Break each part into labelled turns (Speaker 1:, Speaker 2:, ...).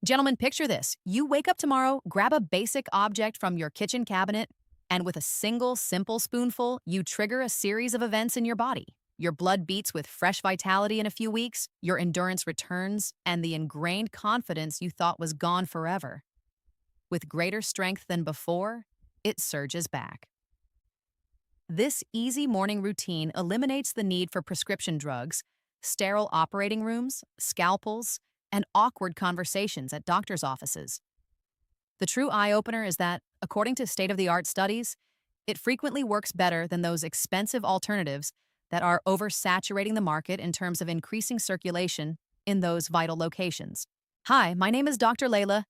Speaker 1: Gentlemen, picture this. You wake up tomorrow, grab a basic object from your kitchen cabinet, and with a single simple spoonful, you trigger a series of events in your body. Your blood beats with fresh vitality in a few weeks, your endurance returns, and the ingrained confidence you thought was gone forever. With greater strength than before, it surges back. This easy morning routine eliminates the need for prescription drugs, sterile operating rooms, scalpels, and awkward conversations at doctor's offices. The true eye-opener is that, according to state-of-the-art studies, it frequently works better than those expensive alternatives that are oversaturating the market in terms of increasing circulation in those vital locations. Hi, my name is Dr. Layla,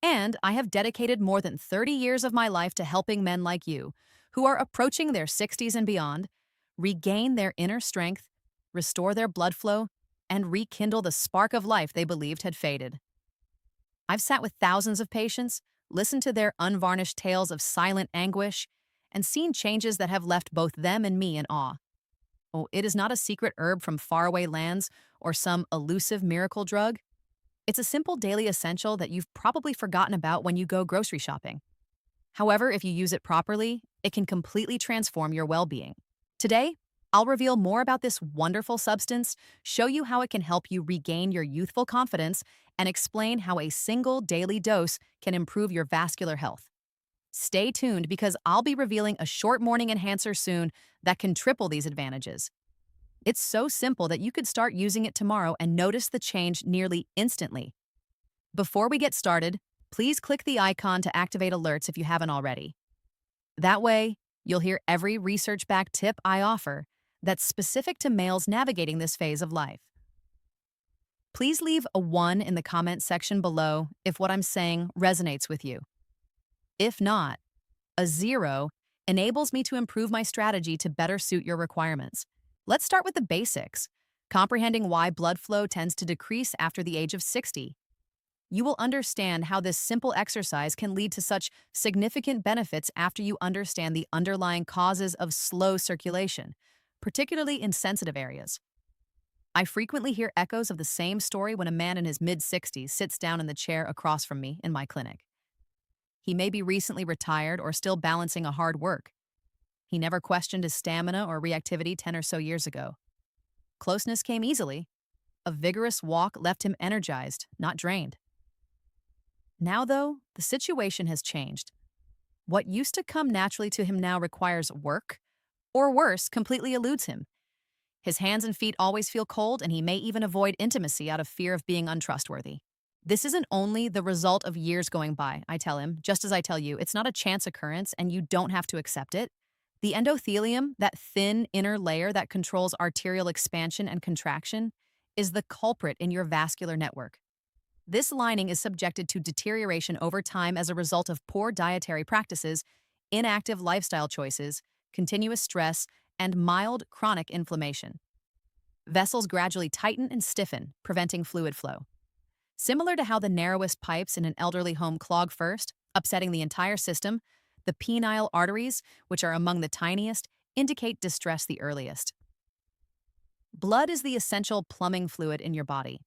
Speaker 1: and I have dedicated more than 30 years of my life to helping men like you, who are approaching their 60s and beyond, regain their inner strength, restore their blood flow, and rekindle the spark of life they believed had faded. I've sat with thousands of patients, listened to their unvarnished tales of silent anguish, and seen changes that have left both them and me in awe. Oh, it is not a secret herb from faraway lands or some elusive miracle drug. It's a simple daily essential that you've probably forgotten about when you go grocery shopping. However, if you use it properly, it can completely transform your well-being. Today, I'll reveal more about this wonderful substance, show you how it can help you regain your youthful confidence, and explain how a single daily dose can improve your vascular health. Stay tuned because I'll be revealing a short morning enhancer soon that can triple these advantages. It's so simple that you could start using it tomorrow and notice the change nearly instantly. Before we get started, please click the icon to activate alerts if you haven't already. That way, you'll hear every research-backed tip I offer that's specific to males navigating this phase of life. Please leave a 1 in the comment section below if what I'm saying resonates with you. If not, a 0 enables me to improve my strategy to better suit your requirements. Let's start with the basics, comprehending why blood flow tends to decrease after the age of 60. You will understand how this simple exercise can lead to such significant benefits after you understand the underlying causes of slow circulation, particularly in sensitive areas. I frequently hear echoes of the same story when a man in his mid-60s sits down in the chair across from me in my clinic. He may be recently retired or still balancing a hard work. He never questioned his stamina or reactivity 10 or so years ago. Closeness came easily. A vigorous walk left him energized, not drained. Now, though, the situation has changed. What used to come naturally to him now requires work, or worse, completely eludes him. His hands and feet always feel cold, and he may even avoid intimacy out of fear of being untrustworthy. This isn't only the result of years going by, I tell him, just as I tell you, it's not a chance occurrence, and you don't have to accept it. The endothelium, that thin inner layer that controls arterial expansion and contraction, is the culprit in your vascular network. This lining is subjected to deterioration over time as a result of poor dietary practices, inactive lifestyle choices, continuous stress, and mild chronic inflammation. Vessels gradually tighten and stiffen, preventing fluid flow. Similar to how the narrowest pipes in an elderly home clog first, upsetting the entire system, the penile arteries, which are among the tiniest, indicate distress the earliest. Blood is the essential plumbing fluid in your body.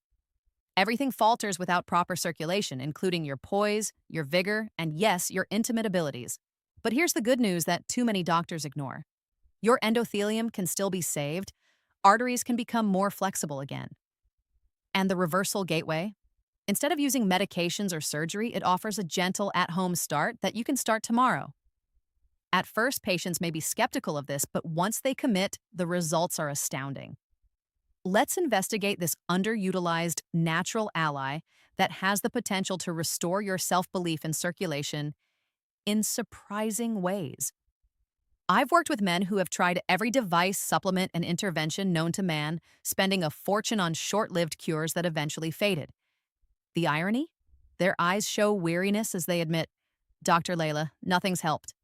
Speaker 1: Everything falters without proper circulation, including your poise, your vigor, and yes, your intimate abilities. But here's the good news that too many doctors ignore. Your endothelium can still be saved, arteries can become more flexible again. And the reversal gateway? Instead of using medications or surgery, it offers a gentle at-home start that you can start tomorrow. At first, patients may be skeptical of this, but once they commit, the results are astounding. Let's investigate this underutilized natural ally that has the potential to restore your self-belief and circulation in surprising ways. I've worked with men who have tried every device, supplement, and intervention known to man, spending a fortune on short-lived cures that eventually faded. The irony? Their eyes show weariness as they admit, "Dr. Layla, nothing's helped."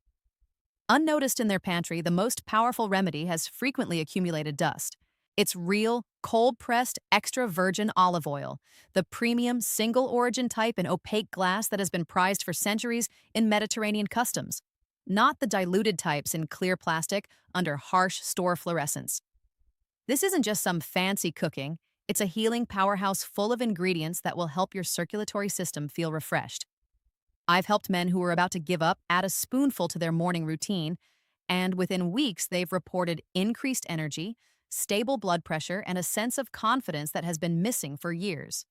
Speaker 1: Unnoticed in their pantry, the most powerful remedy has frequently accumulated dust. It's real, cold-pressed, extra virgin olive oil, the premium single-origin type in opaque glass that has been prized for centuries in Mediterranean customs, not the diluted types in clear plastic under harsh store fluorescence. This isn't just some fancy cooking, It's a healing powerhouse full of ingredients that will help your circulatory system feel refreshed. I've helped men who were about to give up add a spoonful to their morning routine, and within weeks, they've reported increased energy, stable blood pressure, and a sense of confidence that has been missing for years.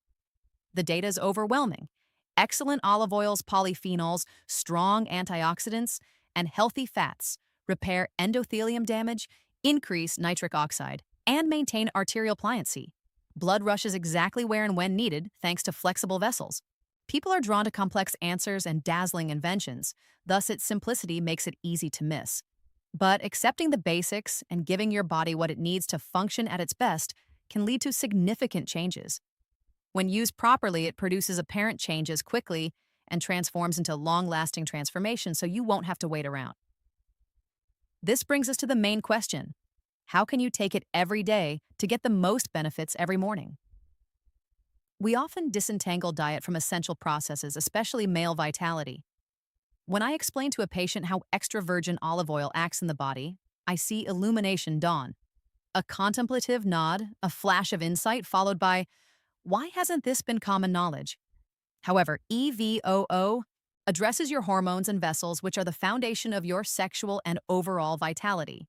Speaker 1: The data is overwhelming. Excellent olive oils, polyphenols, strong antioxidants, and healthy fats repair endothelium damage, increase nitric oxide, and maintain arterial pliancy. Blood rushes exactly where and when needed thanks to flexible vessels. People are drawn to complex answers and dazzling inventions, thus its simplicity makes it easy to miss. But accepting the basics and giving your body what it needs to function at its best can lead to significant changes. When used properly, it produces apparent changes quickly and transforms into long-lasting transformation so you won't have to wait around. This brings us to the main question. How can you take it every day to get the most benefits every morning? We often disentangle diet from essential processes, especially male vitality. When I explain to a patient how extra virgin olive oil acts in the body, I see illumination dawn. A contemplative nod, a flash of insight, followed by, why hasn't this been common knowledge? However, EVOO addresses your hormones and vessels, which are the foundation of your sexual and overall vitality.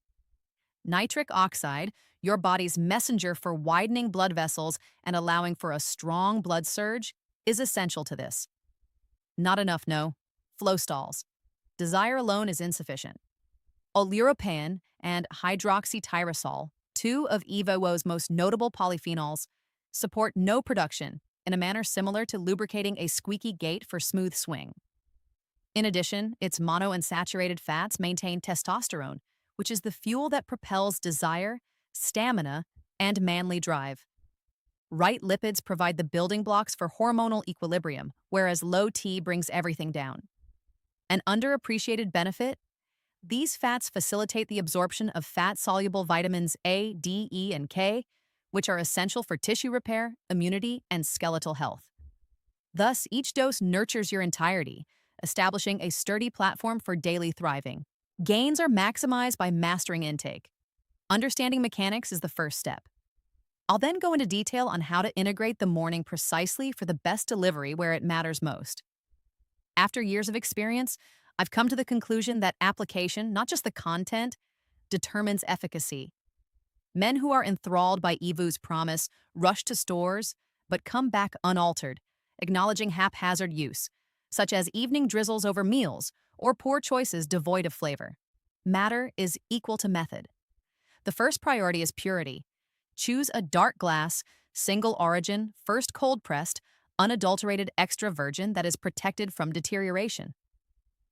Speaker 1: Nitric oxide, your body's messenger for widening blood vessels and allowing for a strong blood surge, is essential to this. Not enough, no. Flow stalls. Desire alone is insufficient. Oleuropein and hydroxytyrosol, two of EVOO's most notable polyphenols, support no production in a manner similar to lubricating a squeaky gate for smooth swing. In addition, its monounsaturated fats maintain testosterone, which is the fuel that propels desire, stamina, and manly drive. Right lipids provide the building blocks for hormonal equilibrium, whereas low T brings everything down. An underappreciated benefit? These fats facilitate the absorption of fat-soluble vitamins A, D, E, and K, which are essential for tissue repair, immunity, and skeletal health. Thus, each dose nurtures your entirety, establishing a sturdy platform for daily thriving. Gains are maximized by mastering intake. Understanding mechanics is the first step. I'll then go into detail on how to integrate the morning precisely for the best delivery where it matters most. After years of experience, I've come to the conclusion that application, not just the content, determines efficacy. Men who are enthralled by EVOO's promise rush to stores, but come back unaltered, acknowledging haphazard use, such as evening drizzles over meals or poor choices devoid of flavor. Matter is equal to method. The first priority is purity. Choose a dark glass, single origin, first cold-pressed, unadulterated extra virgin that is protected from deterioration.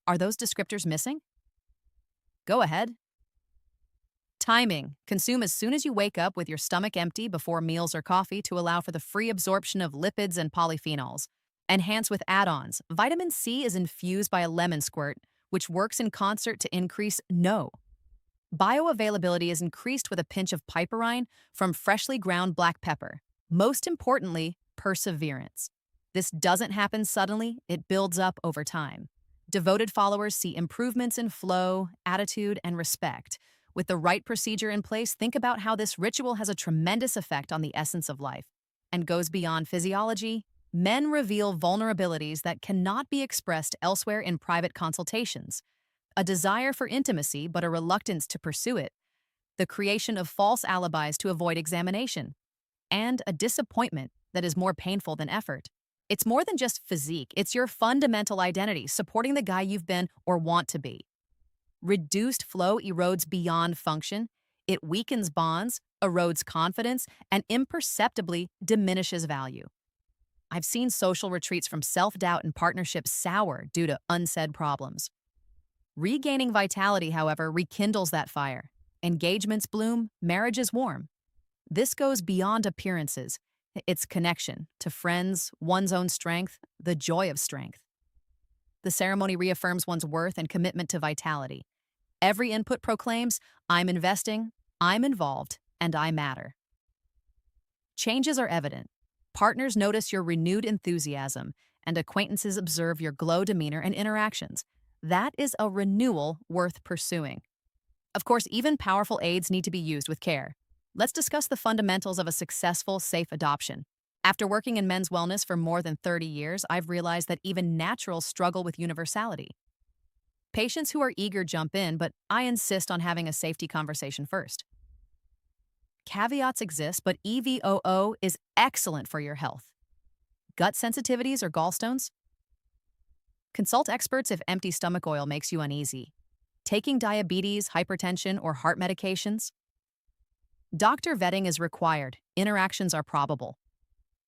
Speaker 1: Are those descriptors missing? Go ahead. Timing. Consume as soon as you wake up with your stomach empty before meals or coffee to allow for the free absorption of lipids and polyphenols. Enhance with add-ons. Vitamin C is infused by a lemon squirt, which works in concert to increase NO. Bioavailability is increased with a pinch of piperine from freshly ground black pepper. Most importantly, perseverance. This doesn't happen suddenly, it builds up over time. Devoted followers see improvements in flow, attitude, and respect. With the right procedure in place, think about how this ritual has a tremendous effect on the essence of life and goes beyond physiology. Men reveal vulnerabilities that cannot be expressed elsewhere in private consultations. A desire for intimacy, but a reluctance to pursue it. The creation of false alibis to avoid examination. And a disappointment that is more painful than effort. It's more than just physique, it's your fundamental identity, supporting the guy you've been or want to be. Reduced flow erodes beyond function, it weakens bonds, erodes confidence, and imperceptibly diminishes value. I've seen social retreats from self-doubt and partnerships sour due to unsaid problems. Regaining vitality, however, rekindles that fire. Engagements bloom, marriages warm. This goes beyond appearances. It's connection to friends, one's own strength, the joy of strength. The ceremony reaffirms one's worth and commitment to vitality. Every input proclaims, I'm investing, I'm involved, and I matter. Changes are evident. Partners notice your renewed enthusiasm, and acquaintances observe your glow demeanor and interactions. That is a renewal worth pursuing. Of course, even powerful aids need to be used with care. Let's discuss the fundamentals of a successful, safe adoption. After working in men's wellness for more than 30 years, I've realized that even naturals struggle with universality. Patients who are eager jump in, but I insist on having a safety conversation first. Caveats exist, but EVOO is excellent for your health. Gut sensitivities or gallstones? Consult experts if empty stomach oil makes you uneasy. Taking diabetes, hypertension, or heart medications? Doctor vetting is required. Interactions are probable.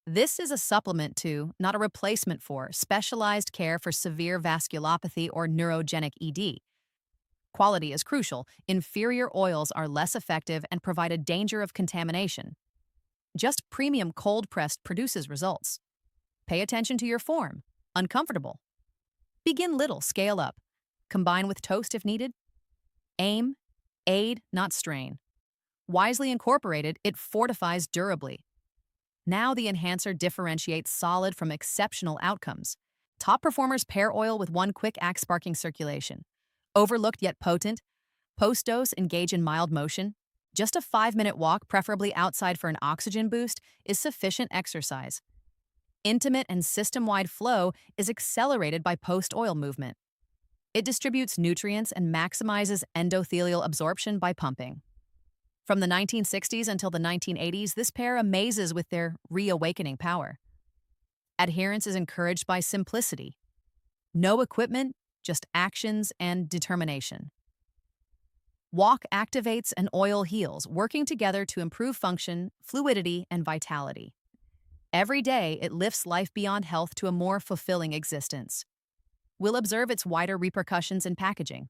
Speaker 1: This is a supplement to, not a replacement for, specialized care for severe vasculopathy or neurogenic ED. Quality is crucial. Inferior oils are less effective and provide a danger of contamination. Just premium cold-pressed produces results. Pay attention to your form. Uncomfortable. Begin little, scale up. Combine with toast if needed. Aim, aid, not strain. Wisely incorporated, it fortifies durably. Now the enhancer differentiates solid from exceptional outcomes. Top performers pair oil with one quick act sparking circulation. Overlooked yet potent, post-dose engage in mild motion. Just a 5-minute walk, preferably outside for an oxygen boost, is sufficient exercise. Intimate and system-wide flow is accelerated by post-oil movement. It distributes nutrients and maximizes endothelial absorption by pumping. From the 1960s until the 1980s, this pair amazes with their reawakening power. Adherence is encouraged by simplicity. No equipment, just actions and determination. Walk activates and oil heals, working together to improve function, fluidity, and vitality. Every day, it lifts life beyond health to a more fulfilling existence. We'll observe its wider repercussions in packaging.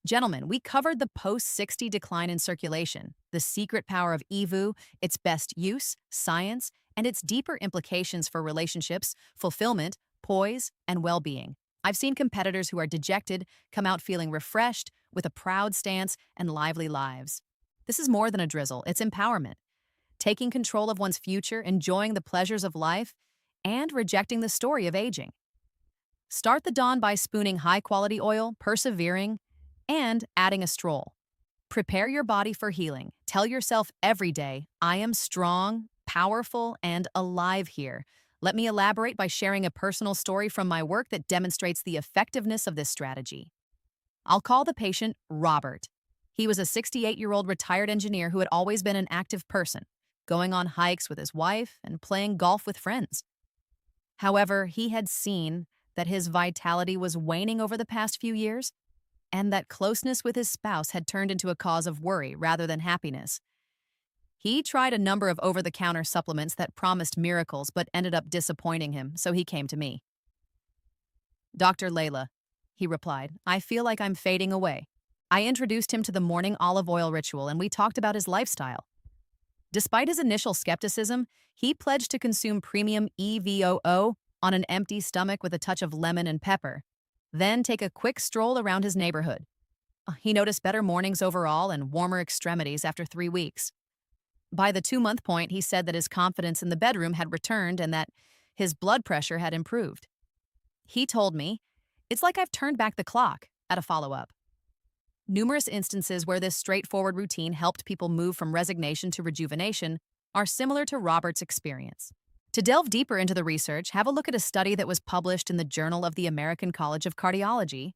Speaker 1: Gentlemen, we covered the post-60 decline in circulation, the secret power of EVOO, its best use, science, and its deeper implications for relationships, fulfillment, poise, and well-being. I've seen competitors who are dejected come out feeling refreshed, with a proud stance and lively lives. This is more than a drizzle, it's empowerment. Taking control of one's future, enjoying the pleasures of life, and rejecting the story of aging. Start the dawn by spooning high-quality oil, persevering, and adding a stroll. Prepare your body for healing. Tell yourself every day, I am strong, powerful, and alive here. Let me elaborate by sharing a personal story from my work that demonstrates the effectiveness of this strategy. I'll call the patient Robert. He was a 68-year-old retired engineer who had always been an active person, going on hikes with his wife and playing golf with friends. However, he had seen that his vitality was waning over the past few years, and that closeness with his spouse had turned into a cause of worry rather than happiness. He tried a number of over-the-counter supplements that promised miracles but ended up disappointing him, so he came to me. "Dr. Layla," he replied, "I feel like I'm fading away." I introduced him to the morning olive oil ritual and we talked about his lifestyle. Despite his initial skepticism, he pledged to consume premium EVOO on an empty stomach with a touch of lemon and pepper, then take a quick stroll around his neighborhood. He noticed better mornings overall and warmer extremities after 3 weeks. By the 2-month point, he said that his confidence in the bedroom had returned and that his blood pressure had improved. He told me, "It's like I've turned back the clock," at a follow-up. Numerous instances where this straightforward routine helped people move from resignation to rejuvenation are similar to Robert's experience. To delve deeper into the research, have a look at a study that was published in the Journal of the American College of Cardiology.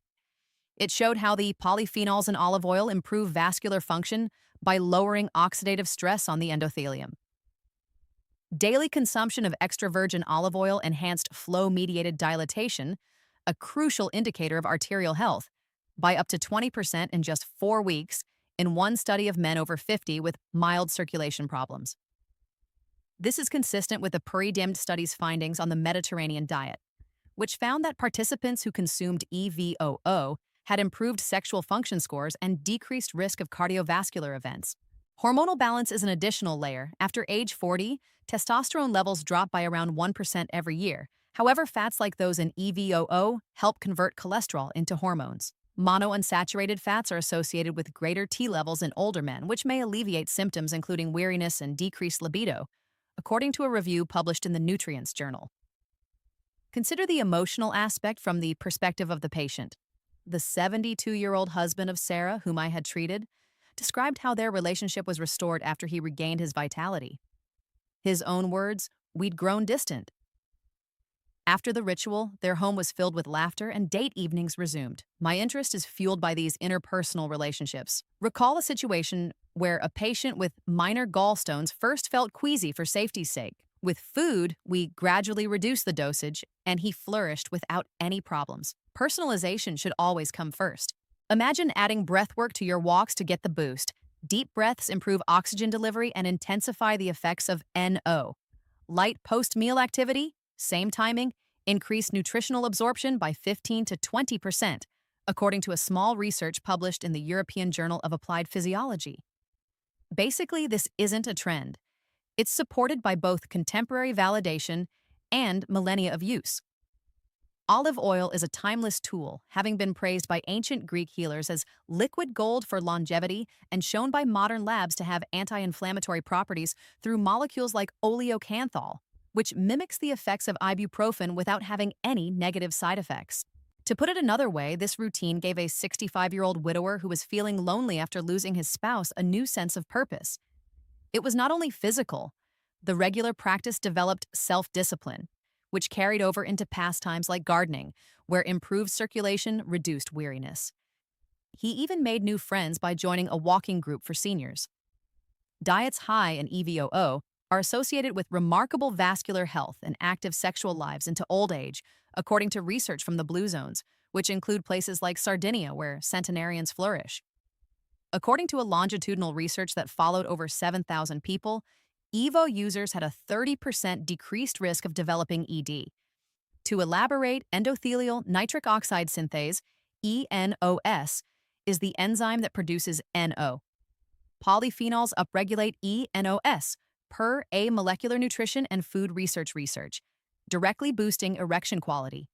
Speaker 1: It showed how the polyphenols in olive oil improve vascular function by lowering oxidative stress on the endothelium. Daily consumption of extra virgin olive oil enhanced flow-mediated dilatation, a crucial indicator of arterial health, by up to 20% in just 4 weeks in one study of men over 50 with mild circulation problems. This is consistent with the pre-dimmed study's findings on the Mediterranean diet, which found that participants who consumed EVOO had improved sexual function scores and decreased risk of cardiovascular events. Hormonal balance is an additional layer. After age 40, testosterone levels drop by around 1% every year. However, fats like those in EVOO help convert cholesterol into hormones. Monounsaturated fats are associated with greater T levels in older men, which may alleviate symptoms including weariness and decreased libido, according to a review published in the Nutrients Journal. Consider the emotional aspect from the perspective of the patient. The 72-year-old husband of Sarah, whom I had treated, described how their relationship was restored after he regained his vitality. His own words, "We'd grown distant." After the ritual, their home was filled with laughter and date evenings resumed. My interest is fueled by these interpersonal relationships. Recall a situation where a patient with minor gallstones first felt queasy for safety's sake. With food, we gradually reduced the dosage, and he flourished without any problems. Personalization should always come first. Imagine adding breath work to your walks to get the boost. Deep breaths improve oxygen delivery and intensify the effects of NO. Light post-meal activity, same timing, increased nutritional absorption by 15 to 20%, according to a small research published in the European Journal of Applied Physiology. Basically, this isn't a trend. It's supported by both contemporary validation and millennia of use. Olive oil is a timeless tool, having been praised by ancient Greek healers as liquid gold for longevity and shown by modern labs to have anti-inflammatory properties through molecules like oleocanthal, which mimics the effects of ibuprofen without having any negative side effects. To put it another way, this routine gave a 65-year-old widower who was feeling lonely after losing his spouse a new sense of purpose. It was not only physical. The regular practice developed self-discipline, which carried over into pastimes like gardening, where improved circulation reduced weariness. He even made new friends by joining a walking group for seniors. Diets high in EVOO are associated with remarkable vascular health and active sexual lives into old age, according to research from the Blue Zones, which include places like Sardinia, where centenarians flourish. According to a longitudinal research that followed over 7,000 people, EVO users had a 30% decreased risk of developing ED. To elaborate, endothelial nitric oxide synthase, ENOS, is the enzyme that produces NO. Polyphenols upregulate ENOS per a molecular nutrition and food research, directly boosting erection quality.